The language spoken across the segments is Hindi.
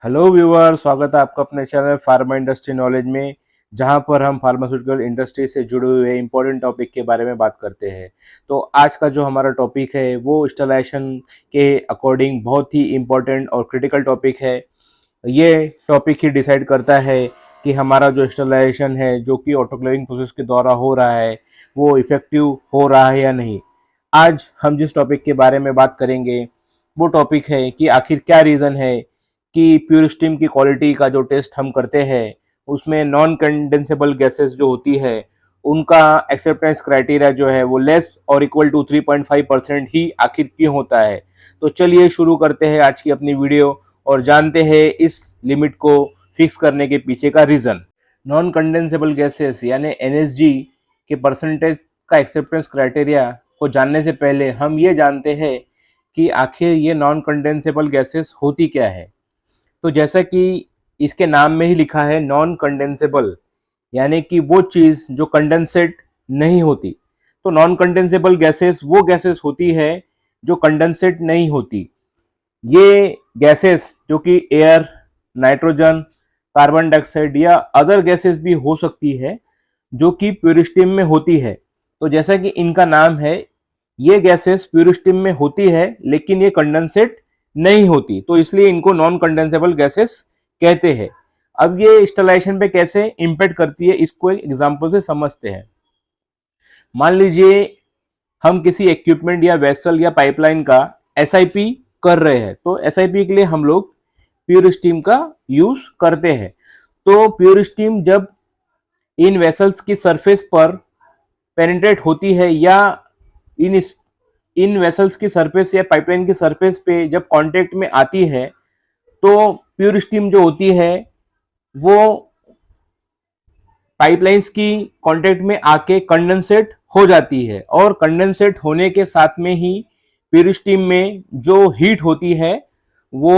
हेलो व्यूअर, स्वागत है आपका अपने चैनल फार्मा इंडस्ट्री नॉलेज में, जहां पर हम फार्मास्यूटिकल इंडस्ट्री से जुड़े हुए इंपॉर्टेंट टॉपिक के बारे में बात करते हैं। तो आज का जो हमारा टॉपिक है वो स्टरलाइजेशन के अकॉर्डिंग बहुत ही इंपॉर्टेंट और क्रिटिकल टॉपिक है। ये टॉपिक ही डिसाइड करता है कि हमारा जो स्टरलाइजेशन है, जो कि ऑटोक्लेविंग प्रोसेस के द्वारा हो रहा है, वो इफेक्टिव हो रहा है या नहीं। आज हम जिस टॉपिक के बारे में बात करेंगे वो टॉपिक है कि आखिर क्या रीज़न है कि प्योर स्टीम की क्वालिटी का जो टेस्ट हम करते हैं उसमें नॉन कंडेंसेबल गैसेस जो होती है उनका एक्सेप्टेंस क्राइटेरिया जो है वो लेस और इक्वल टू 3.5% ही आखिर क्यों होता है। तो चलिए शुरू करते हैं आज की अपनी वीडियो और जानते हैं इस लिमिट को फिक्स करने के पीछे का रीज़न। नॉन कंडेंसेबल गैसेस यानी एनएसजी के परसेंटेज का एक्सेप्टेंस क्राइटेरिया को जानने से पहले हम ये जानते हैं कि आखिर ये नॉन कंडेंसेबल गैसेस होती क्या है। तो जैसा कि इसके नाम में ही लिखा है नॉन कंडेंसेबल, यानी कि वो चीज़ जो कंडेंसेट नहीं होती। तो नॉन कंडेंसेबल गैसेस वो गैसेस होती है जो कंडेंसेट नहीं होती। ये गैसेस जो कि एयर, नाइट्रोजन, कार्बन डाइऑक्साइड या अदर गैसेस भी हो सकती है जो कि प्योर स्टीम में होती है। तो जैसा कि इनका नाम है, ये गैसेस प्योर स्टीम में होती है लेकिन ये कंडेंसेट नहीं होती, तो इसलिए इनको नॉन कंडेंसेबल गैसेस कहते हैं। अब ये स्टरलाइजेशन पे कैसे इम्पैक्ट करती है इसको एक एग्जांपल से समझते हैं। मान लीजिए हम किसी इक्विपमेंट या वेसल या पाइपलाइन का एसआईपी कर रहे हैं, तो एसआईपी के लिए हम लोग प्योर स्टीम का यूज करते हैं। तो प्योर स्टीम जब इन वेसल्स की सरफेस पर पेनिट्रेट होती है या इन इन वेसल्स की सरफेस या पाइपलाइन की सरफेस पे जब कांटेक्ट में आती है, तो प्योर स्टीम जो होती है वो पाइपलाइंस की कांटेक्ट में आके कंडेंसेट हो जाती है और कंडेंसेट होने के साथ में ही प्योर स्टीम में जो हीट होती है वो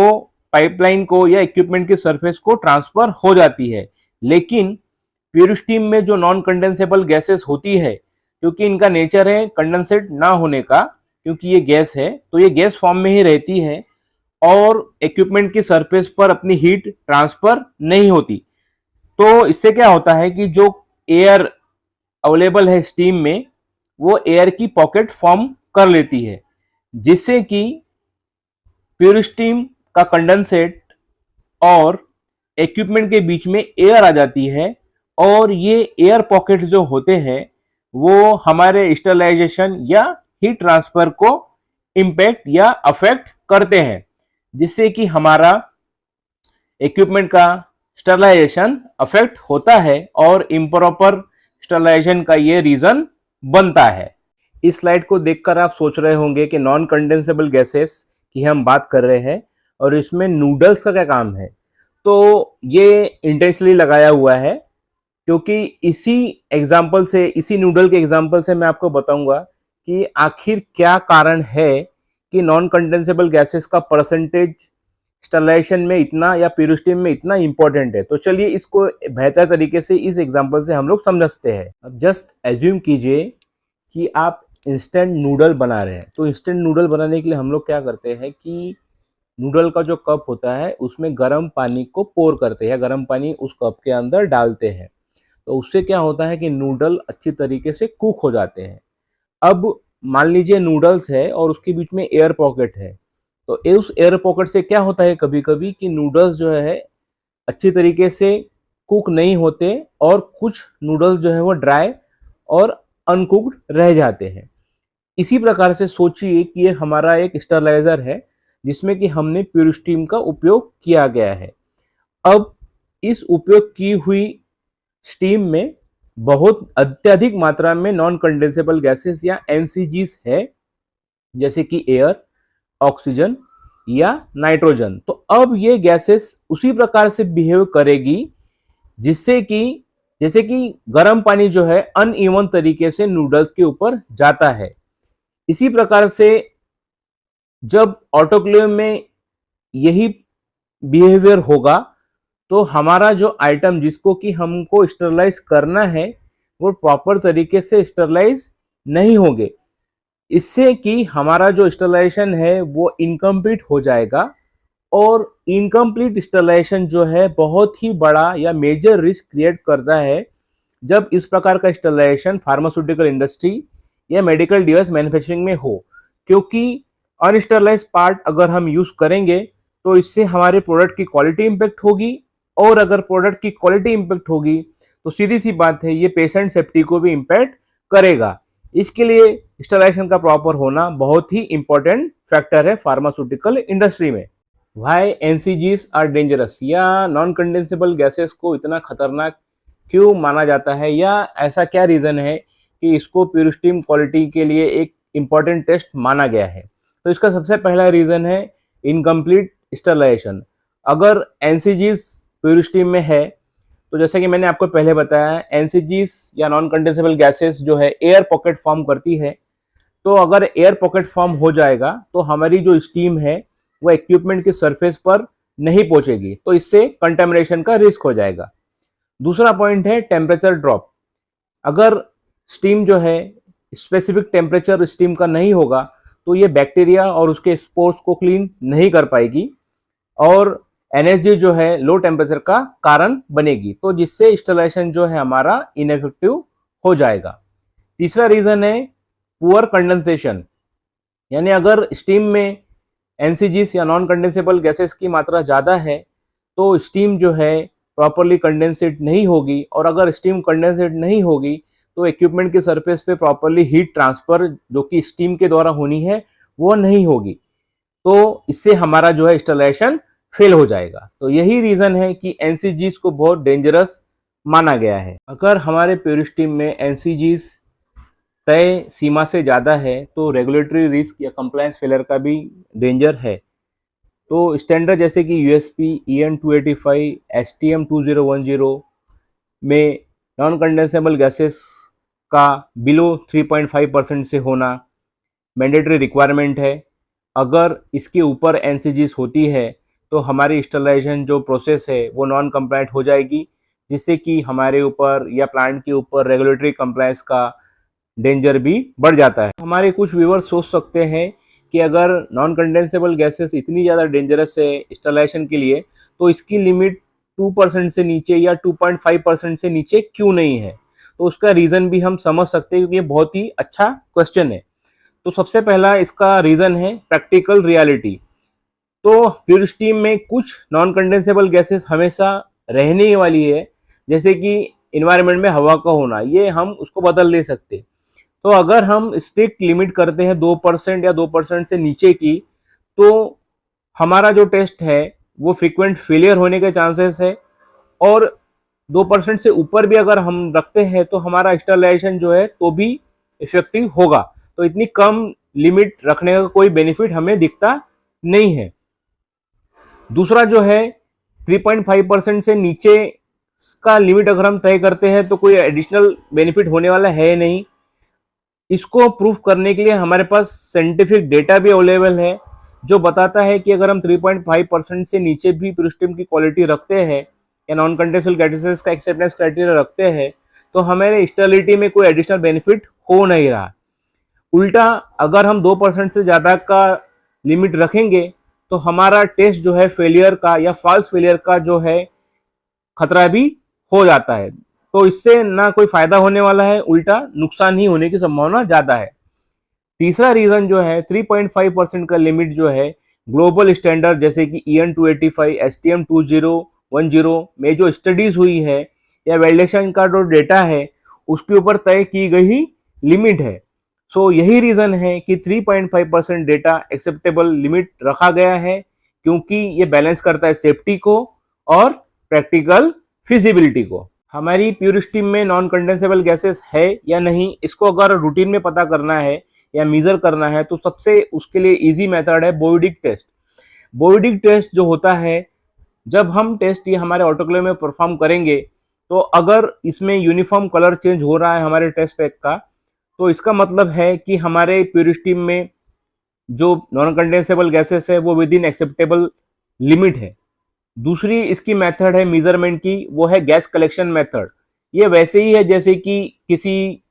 पाइपलाइन को या इक्विपमेंट की सरफेस को ट्रांसफर हो जाती है। लेकिन प्योर स्टीम में जो नॉन कंडेंसेबल गैसेस होती है, क्योंकि इनका नेचर है कंडेंसेट ना होने का, क्योंकि ये गैस है तो ये गैस फॉर्म में ही रहती है और इक्विपमेंट की सरफेस पर अपनी हीट ट्रांसफर नहीं होती। तो इससे क्या होता है कि जो एयर अवेलेबल है स्टीम में, वो एयर की पॉकेट फॉर्म कर लेती है, जिससे कि प्योर स्टीम का कंडेंसेट और इक्विपमेंट के बीच में एयर आ जाती है और ये एयर पॉकेट जो होते हैं वो हमारे स्टरलाइजेशन या हीट ट्रांसफर को इम्पैक्ट या अफेक्ट करते हैं, जिससे कि हमारा इक्विपमेंट का स्टरलाइजेशन अफेक्ट होता है और इम्प्रॉपर स्टरलाइजेशन का ये रीजन बनता है। इस स्लाइड को देखकर आप सोच रहे होंगे कि नॉन कंडेंसेबल गैसेस की हम बात कर रहे हैं और इसमें नूडल्स का क्या काम है। तो ये इंटेंशनली लगाया हुआ है क्योंकि इसी नूडल के एग्जाम्पल से मैं आपको बताऊंगा कि आखिर क्या कारण है कि नॉन कंडेंसेबल गैसेस का परसेंटेज स्टरलाइजेशन में इतना या प्योर स्टीम में इतना इंपॉर्टेंट है। तो चलिए इसको बेहतर तरीके से इस एग्जांपल से हम लोग समझते हैं। अब जस्ट एज्यूम कीजिए कि आप इंस्टेंट नूडल बना रहे हैं। तो इंस्टेंट नूडल बनाने के लिए हम लोग क्या करते हैं कि नूडल का जो कप होता है उसमें गर्म पानी को पोर करते हैं या गर्म पानी उस कप के अंदर डालते हैं। तो उससे क्या होता है कि नूडल अच्छी तरीके से कुक हो जाते हैं। अब मान लीजिए नूडल्स है और उसके बीच में एयर पॉकेट है, तो उस एयर पॉकेट से क्या होता है कभी कभी कि नूडल्स जो है अच्छी तरीके से कुक नहीं होते और कुछ नूडल्स जो है वो ड्राई और अनकुक्ड रह जाते हैं। इसी प्रकार से सोचिए कि ये हमारा एक स्टरलाइजर है जिसमें कि हमने प्योर स्टीम का उपयोग किया गया है। अब इस उपयोग की हुई स्टीम में बहुत अत्यधिक मात्रा में नॉन कंडेंसेबल गैसेस या एनसीजीस है, जैसे कि एयर, ऑक्सीजन या नाइट्रोजन। तो अब ये गैसेस उसी प्रकार से बिहेव करेगी जिससे कि जैसे कि गर्म पानी जो है अनइवन तरीके से नूडल्स के ऊपर जाता है। इसी प्रकार से जब ऑटोक्लेव में यही बिहेवियर होगा तो हमारा जो आइटम जिसको कि हमको स्टरलाइज करना है वो प्रॉपर तरीके से स्टरलाइज नहीं होंगे, इससे कि हमारा जो स्टरलाइजेशन है वो इनकम्प्लीट हो जाएगा और इनकम्प्लीट स्टरलाइजेशन जो है बहुत ही बड़ा या मेजर रिस्क क्रिएट करता है जब इस प्रकार का स्टरलाइजेशन फार्मास्यूटिकल इंडस्ट्री या मेडिकल डिवाइस मैन्युफैक्चरिंग में हो, क्योंकि अनस्टरलाइज पार्ट अगर हम यूज करेंगे तो इससे हमारे प्रोडक्ट की क्वालिटी इंपैक्ट होगी, और अगर प्रोडक्ट की क्वालिटी इंपैक्ट होगी तो सीधी सी बात है ये पेशेंट सेफ्टी को भी इंपैक्ट करेगा। इसके लिए स्टरलाइजेशन का प्रॉपर होना बहुत ही इंपॉर्टेंट फैक्टर है फार्मास्यूटिकल इंडस्ट्री में। वाई एनसीजीज आर डेंजरस, या नॉन कंडेंसेबल गैसेस को इतना खतरनाक क्यों माना जाता है, या ऐसा क्या रीजन है कि इसको प्यूरिस्टीम क्वालिटी के लिए एक इम्पॉर्टेंट टेस्ट माना गया है। तो इसका सबसे पहला रीजन है इनकम्प्लीट स्टरलाइजेशन। अगर एनसीजीज प्यूरिस्टीम में है तो जैसे कि मैंने आपको पहले बताया, एनसीजीज या नॉन कंडेंसेबल गैसेस जो है एयर पॉकेट फॉर्म करती है। तो अगर एयर पॉकेट फॉर्म हो जाएगा तो हमारी जो स्टीम है वो इक्विपमेंट की सरफेस पर नहीं पहुंचेगी, तो इससे कंटेमिनेशन का रिस्क हो जाएगा। दूसरा पॉइंट है टेम्परेचर ड्रॉप। अगर स्टीम जो है स्पेसिफिक टेम्परेचर स्टीम का नहीं होगा तो ये बैक्टीरिया और उसके स्पोर्स को क्लीन नहीं कर पाएगी, और एनएसजी जो है लो टेम्परेचर का कारण बनेगी, तो जिससे स्टरलाइजेशन जो है हमारा इनएफेक्टिव हो जाएगा। तीसरा रीजन है पुअर कंडेंसेशन, यानी अगर स्टीम में एनसीजीस या नॉन कंडेंसेबल गैसेस की मात्रा ज़्यादा है तो स्टीम जो है प्रॉपरली कंडेंसेट नहीं होगी, और अगर स्टीम कंडेंसेट नहीं होगी तो इक्विपमेंट के सरफेस पे प्रॉपरली हीट ट्रांसफर जो कि स्टीम के द्वारा होनी है वो नहीं होगी, तो इससे हमारा जो है स्टरलाइजेशन फेल हो जाएगा। तो यही रीज़न है कि एनसीजीस को बहुत डेंजरस माना गया है। अगर हमारे प्यूरिस्टीम में एनसीजीस तय सीमा से ज़्यादा है तो रेगुलेटरी रिस्क या कंप्लायंस फेलियर का भी डेंजर है। तो स्टैंडर्ड जैसे कि यूएसपी EN 285 STM 2010 में नॉन कंडेंसेबल गैसेस का बिलो 3.5% से होना मैंडेटरी रिक्वायरमेंट है। अगर इसके ऊपर एनसीजीस होती है तो हमारी स्टरलाइजेशन जो प्रोसेस है वो नॉन कंप्लायंट हो जाएगी, जिससे कि हमारे ऊपर या प्लांट के ऊपर रेगुलेटरी कंप्लायंस का डेंजर भी बढ़ जाता है। हमारे कुछ व्यूअर्स सोच सकते हैं कि अगर नॉन कंडेंसेबल गैसेस इतनी ज़्यादा डेंजरस है स्टरलाइजेशन के लिए तो इसकी लिमिट 2% से नीचे या 2.5% से नीचे क्यों नहीं है। तो उसका रीज़न भी हम समझ सकते हैं, क्योंकि ये बहुत ही अच्छा क्वेश्चन है। तो सबसे पहला इसका रीज़न है प्रैक्टिकल रियलिटी। तो प्यूरिस्टीम में कुछ नॉन कंडेंसेबल गैसेस हमेशा रहने ही वाली है, जैसे कि इन्वायरमेंट में हवा का होना, ये हम उसको बदल नहीं सकते। तो अगर हम स्ट्रिक्ट लिमिट करते हैं 2% या 2% से नीचे की, तो हमारा जो टेस्ट है वो फ्रीक्वेंट फेलियर होने के चांसेस है, और 2% से ऊपर भी अगर हम रखते हैं तो हमारा स्टरलाइजेशन जो है तो भी इफेक्टिव होगा। तो इतनी कम लिमिट रखने का कोई बेनिफिट हमें दिखता नहीं है। दूसरा जो है 3.5% से नीचे का लिमिट अगर हम तय करते हैं तो कोई एडिशनल बेनिफिट होने वाला है नहीं। इसको प्रूफ करने के लिए हमारे पास साइंटिफिक डेटा भी अवेलेबल है जो बताता है कि अगर हम 3.5% से नीचे भी प्यूरिस्टीम की क्वालिटी रखते हैं या नॉन कंडेंसेबल गैसेस का एक्सेप्टेंस क्राइटेरिया रखते हैं तो हमारे स्टेबिलिटी में कोई एडिशनल बेनिफिट हो नहीं रहा। उल्टा अगर हम 2% से ज़्यादा का लिमिट रखेंगे तो हमारा टेस्ट जो है फेलियर का या फॉल्स फेलियर का जो है खतरा भी हो जाता है। तो इससे ना कोई फायदा होने वाला है, उल्टा नुकसान ही होने की संभावना ज्यादा है। तीसरा रीजन जो है 3.5% का लिमिट जो है ग्लोबल स्टैंडर्ड जैसे कि EN 285 STM 2010 में जो स्टडीज हुई है या वैलिडेशन का जो डेटा है उसके ऊपर तय की गई लिमिट है। सो यही रीजन है कि 3.5% डेटा एक्सेप्टेबल लिमिट रखा गया है, क्योंकि ये बैलेंस करता है सेफ्टी को और प्रैक्टिकल फिजिबिलिटी को। हमारी प्यूरिस्टीम में नॉन कंडेंसेबल गैसेस है या नहीं, इसको अगर रूटीन में पता करना है या मेजर करना है तो सबसे उसके लिए इजी मेथड है बोइडिक टेस्ट। बोइडिक टेस्ट जो होता है, जब हम टेस्ट ये हमारे ऑटोक्लेव में परफॉर्म करेंगे तो अगर इसमें यूनिफॉर्म कलर चेंज हो रहा है हमारे टेस्ट पैक का, तो इसका मतलब है कि हमारे प्यूरिस्टीम में जो नॉन कंडेंसेबल गैसेस है वो विद इन एक्सेप्टेबल लिमिट है। दूसरी इसकी मेथड है मेजरमेंट की, वो है गैस कलेक्शन मेथड। ये वैसे ही है जैसे कि किसी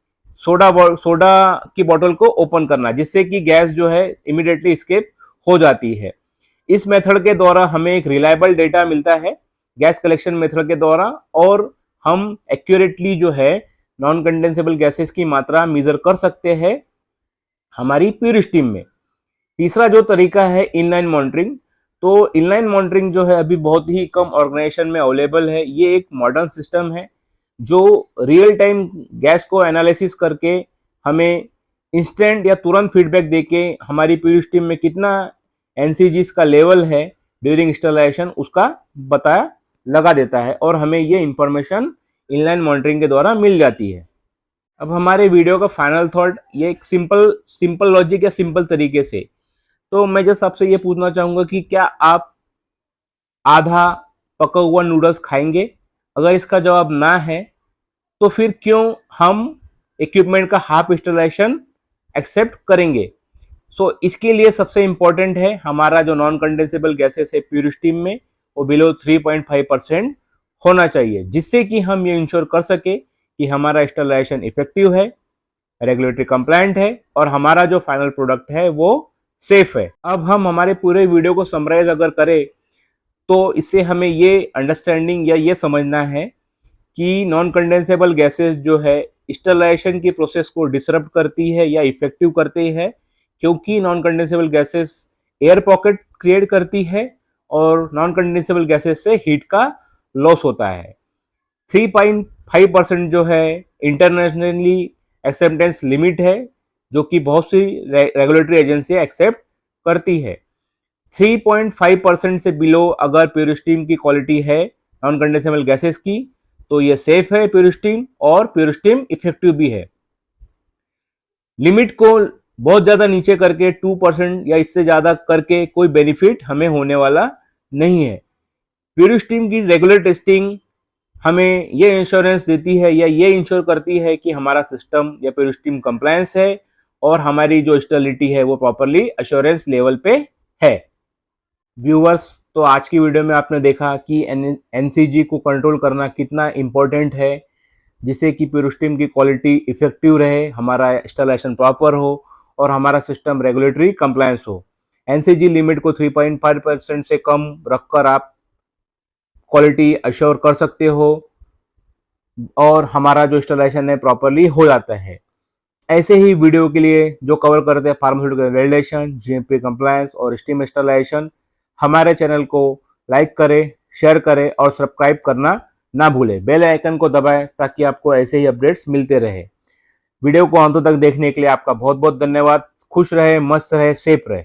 सोडा की बोतल को ओपन करना, जिससे कि गैस जो है इमीडिएटली एस्केप हो जाती है। इस मेथड के द्वारा हमें एक रिलायबल डेटा मिलता है गैस कलेक्शन मेथड के द्वारा, और हम एक्यूरेटली जो है नॉन कंडेंसेबल गैसेस की मात्रा मेजर कर सकते हैं हमारी प्योर स्टीम में। तीसरा जो तरीका है इनलाइन मॉनिटरिंग। तो इनलाइन मॉनिटरिंग जो है अभी बहुत ही कम ऑर्गेनाइजेशन में अवेलेबल है। ये एक मॉडर्न सिस्टम है जो रियल टाइम गैस को एनालिसिस करके हमें इंस्टेंट या तुरंत फीडबैक देके हमारी प्योर स्टीम में कितना एनसीजीस का लेवल है ड्यूरिंग इंस्टॉलेशन उसका बताया लगा देता है, और हमें ये इंफॉर्मेशन इनलाइन मॉनिटरिंग के द्वारा मिल जाती है। अब हमारे वीडियो का फाइनल थॉट, ये एक सिंपल लॉजिक या सिंपल तरीके से, तो मैं जस्ट आपसे ये पूछना चाहूंगा कि क्या आप आधा पका हुआ नूडल्स खाएंगे? अगर इसका जवाब ना है तो फिर क्यों हम इक्विपमेंट का हाफ इंस्टॉलेशन एक्सेप्ट करेंगे? इसके लिए सबसे इंपॉर्टेंट है हमारा जो नॉन कंडेंसेबल गैसेस है प्योर स्टीम में वो बिलो 3.5% होना चाहिए, जिससे कि हम ये इंश्योर कर सके कि हमारा इंस्टॉलेशन इफेक्टिव है, रेगुलेटरी कंप्लायंट है, और हमारा जो फाइनल प्रोडक्ट है वो सेफ है। अब हम हमारे पूरे वीडियो को समराइज अगर करें तो इससे हमें ये अंडरस्टैंडिंग या ये समझना है कि नॉन कंडेंसेबल गैसेस जो है इंस्टॉलेशन की प्रोसेस को डिसरप्ट करती है या इफेक्टिव करती है, क्योंकि non condensable gases air pocket create करती है और नॉन कंडेंसेबल गैसेस से हीट का लॉस होता है। 3.5% जो है इंटरनेशनली एक्सेप्टेंस लिमिट है, जो कि बहुत सी रेगुलेटरी एजेंसियां एक्सेप्ट करती है। 3.5% से बिलो अगर प्योर स्टीम की क्वालिटी है नॉन कंडेंसेबल गैसेस की, तो ये सेफ है प्योर स्टीम, और प्योर स्टीम इफेक्टिव भी है। लिमिट को बहुत ज्यादा नीचे करके 2% या इससे ज्यादा करके कोई बेनिफिट हमें होने वाला नहीं है। प्योर स्टीम की रेगुलर टेस्टिंग हमें ये इंश्योरेंस देती है या ये इंश्योर करती है कि हमारा सिस्टम या प्योर स्टीम कंप्लायंस है और हमारी जो स्टेबिलिटी है वो प्रॉपरली एश्योरेंस लेवल पे है। व्यूअर्स, तो आज की वीडियो में आपने देखा कि एनसीजी को कंट्रोल करना कितना इंपॉर्टेंट है, जिससे कि प्योर स्टीम की क्वालिटी इफेक्टिव रहे, हमारा इंस्टॉलेशन प्रॉपर हो और हमारा सिस्टम रेगुलेटरी कंप्लायंस हो। एनसीजी लिमिट को 3.5% से कम रखकर आप क्वालिटी अश्योर कर सकते हो और हमारा जो इंस्टॉलेशन है प्रॉपरली हो जाता है। ऐसे ही वीडियो के लिए जो कवर करते हैं फार्मास्यूटिकल वैलिडेशन, जीएमपी कंप्लायंस और स्टीम इंस्टॉलेशन, हमारे चैनल को लाइक करें, शेयर करें और सब्सक्राइब करना ना भूलें। बेल आइकन को दबाएं ताकि आपको ऐसे ही अपडेट्स मिलते रहे। वीडियो को अंत तक देखने के लिए आपका बहुत बहुत धन्यवाद। खुश रहे, मस्त रहे, सेफ रहे।